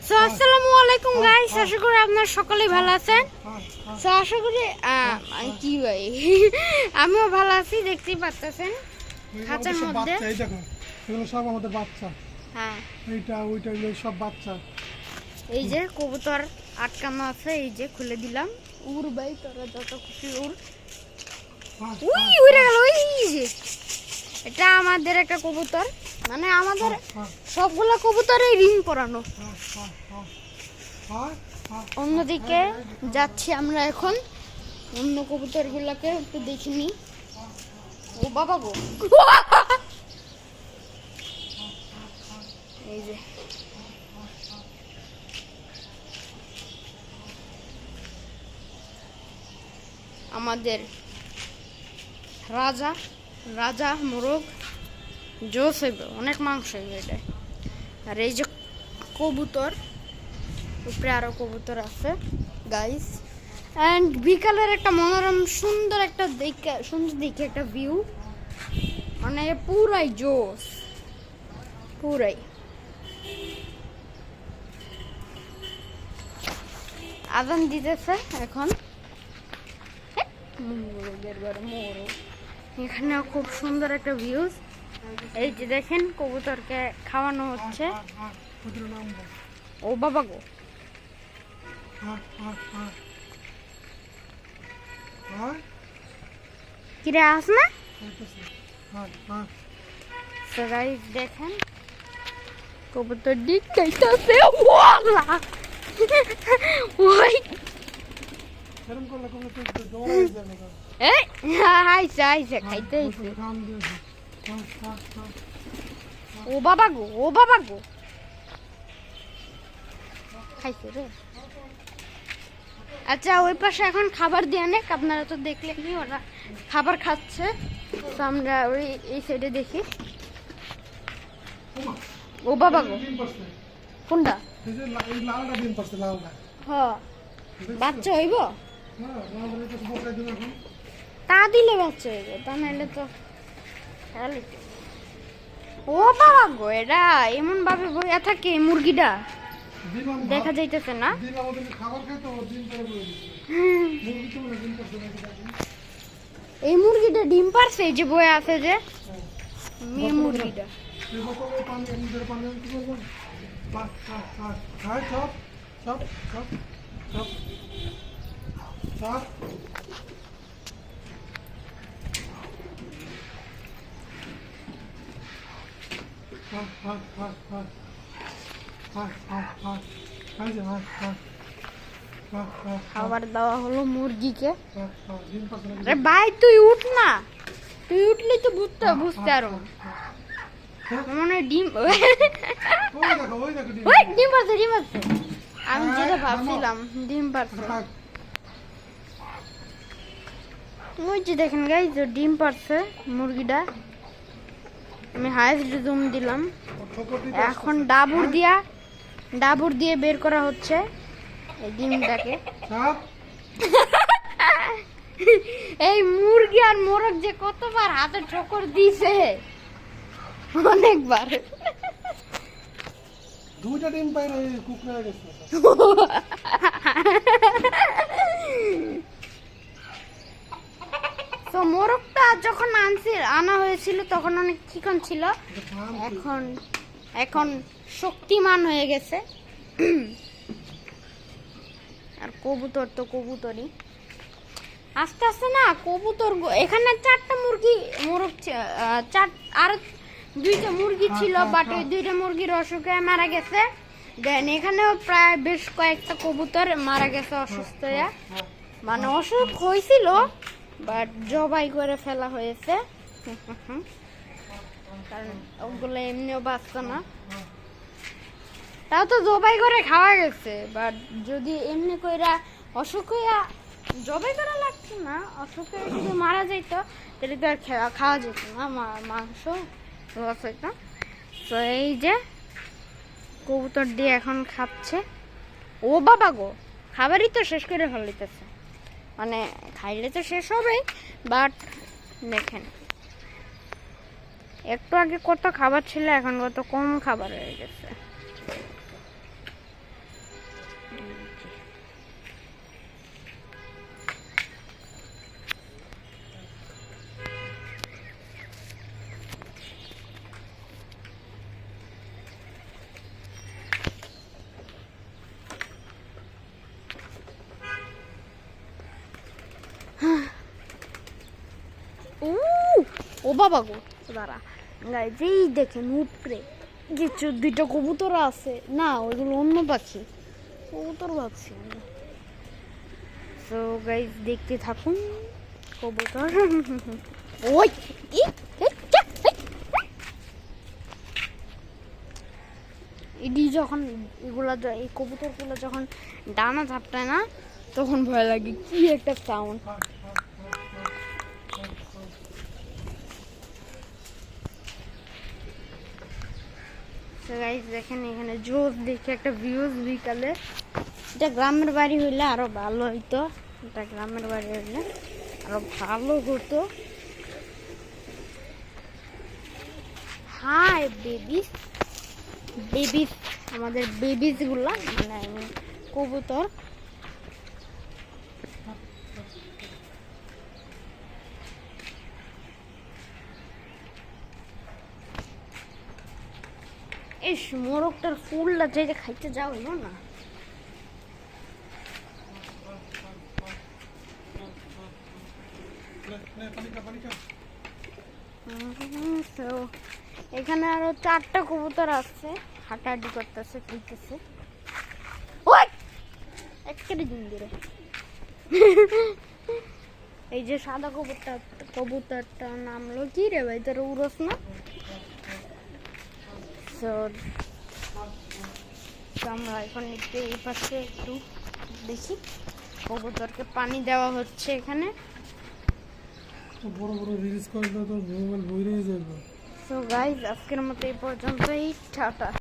আসসালামু আলাইকুম গাইস, আশা করি আপনারা সকলেই ভালো আছেন। আশা করি কি ভাই আমিও ভালো আছি। দেখতেই পাচ্ছেন খাঁচার মধ্যে এই দেখো, এগুলো সব আমাদের বাচ্চা। হ্যাঁ, এইটা ওইটা এগুলো সব বাচ্চা। এই যে কবুতর আটকানো আছে, এই যে খুলে দিলাম। উড় ভাই, তোরা যত খুশি উড়। উড়ে গেল। ওই যে এটা আমাদের একটা কবুতর, মানে আমাদের সবগুলো কবুতরই রিং পরানো। অন্যদিকে যাচ্ছি আমরা এখন, অন্য কবুতর গুলাকে একটু দেখিনি। ও বাবা গো, এই যে আমাদের রাজা রাজা মোরগ জোস হইবে, অনেক মাংস হইবে এটা। আর এই যে কবুতর, উপরে আরো কবুতর আছে গাইস। এন্ড বিকালের একটা মনোরম সুন্দর দেখে একটা ভিউ, মানে পুরাই জোস, পুরাই। আজান দিতেছে এখন। এখানে খুব সুন্দর একটা ভিউ। এই যে দেখেন কবুতরকে খাওয়ানো হচ্ছে। ও বাবা গো, কিরে আস না? তো গাইস দেখেন কবুতর ডিক খাইতেছে। ওই এই আইসা আইসা খাইতে আইছে। ও বাবা গো, ও বাবা গো, খাইছে রে। আচ্ছা, ওই পাশে এখন খাবার দিয়ে নেক, আপনারা তো দেখলেনই ওরা খাবার খাচ্ছে। তো আমরা ওই এই সাইডে দেখি। ও বাবা গো, কোনটা? হ্যাঁ, বাচ্চা হইব? তা দিলে বাচ্চা হইব, তা নাইলে তো। ও বাবা গো, এটা এমন ভাবে বইয়া থাকে মুরগিটা, দেখা যাইতেছে না। এই মুরগিটা ডিম পারছে, এই যে বয়ে আছে যে মেয়ে মুরগিটা। খাবার দেওয়া হলো মুরগিকে। আরে ভাই তুই উঠ না, তুই উঠলে তো বুঝতে আরো মনে ডিম ডিম পারছে, ডিম পারছে। আমি যেটা ভাবছিলাম ডিম পারছে। ওই যে দেখেন গাইস, ডিম পারছে মুরগিটা। আমি হাইস্ট জুম দিলাম। এখন ডাবুর দিয়ে বের করা হচ্ছে এই ডিমটাকে। এই মুরগি আর মোরগ যে কতবার হাতে ঠোকর দিয়েছে, অনেকবার। দুইটা ডিম পাইরে কুকড়ে গেছে। তো মোরগটা যখন আনা হয়েছিল তখন অনেক চিকন ছিল, এখন শক্তিমান হয়ে গেছে। আর কবুতর তো কবুতরই, আস্তে আস্তে না কবুতর। এখানে 4টা মোরগ আর 2টা মুরগি ছিল, বাট ওই 2টা মুরগির অসুখে মারা গেছে। দেন এখানেও প্রায় বেশ কয়েকটা কবুতর মারা গেছে অসুস্থ হয়ে, মানে অসুখ হয়েছিল বাট জবাই করে ফেলা হয়েছে। কারণ ওগুলো এমনিও বাঁচত না, তাও তো জবাই করে খাওয়া গেছে। বাট যদি এমনি কইরা অসুখ হইয়া জবাই করা লাগতো না, অসুখে যদি মারা যাইত তাহলে তো আর খাওয়া যেত না, মাংস লস হইত। তো এই যে কবুতর দিয়ে এখন খাচ্ছে। ও বাবা গো, খাবারই তো শেষ করে ফেলিতেছে, মানে খাইলে তো শেষ হবেই, বাট দেখেন একটু আগে কত খাবার ছিল, এখন কত কম খাবার হয়ে গেছে। বাবা গো দাঁড়া গাই যেই দেখেন উপরে কিছু দুইটা কবুতর আছে না, ওইগুলো অন্য পাখি, কবুতর ভাবছি। তো গাইজ দেখতে থাকুন কবুতর। ওই এডি যখন এগুলা এই কবুতরগুলো যখন ডানা ঝাপটায় না তখন ভয় লাগে, কি একটা সাউন্ড। দেখেন এখানে জোর দেখে একটা ভিউজ বিকালে, এটা গ্রামের বাড়ি হইলে আরো ভালো হইতো, এটা গ্রামের বাড়ি হইলে আরো ভালো হতো। হাই বেবিস, বেবিস আমাদের বেবিস গুলা মানে কবুতর। এই মোরগটার ফুলটা যে খাইতে যাও না, তো এখানে আরো 4টা কবুতর আছে, হাঁটাহাঁটি করতেছে, খাইতেছে। একেবারে দিন এই যে সাদা কবুতরটা নামলো কি রে ভাই, তোর উড়স না? আমরা এখন একটু এই পাশে একটু দেখি, কবুতরকে পানি দেওয়া হচ্ছে এখানে। বড় বড় রিলস করলে তো মোবাইল বইরে যাবে। সো গাইস আজকের মতো এই পর্যন্তই, টাটা।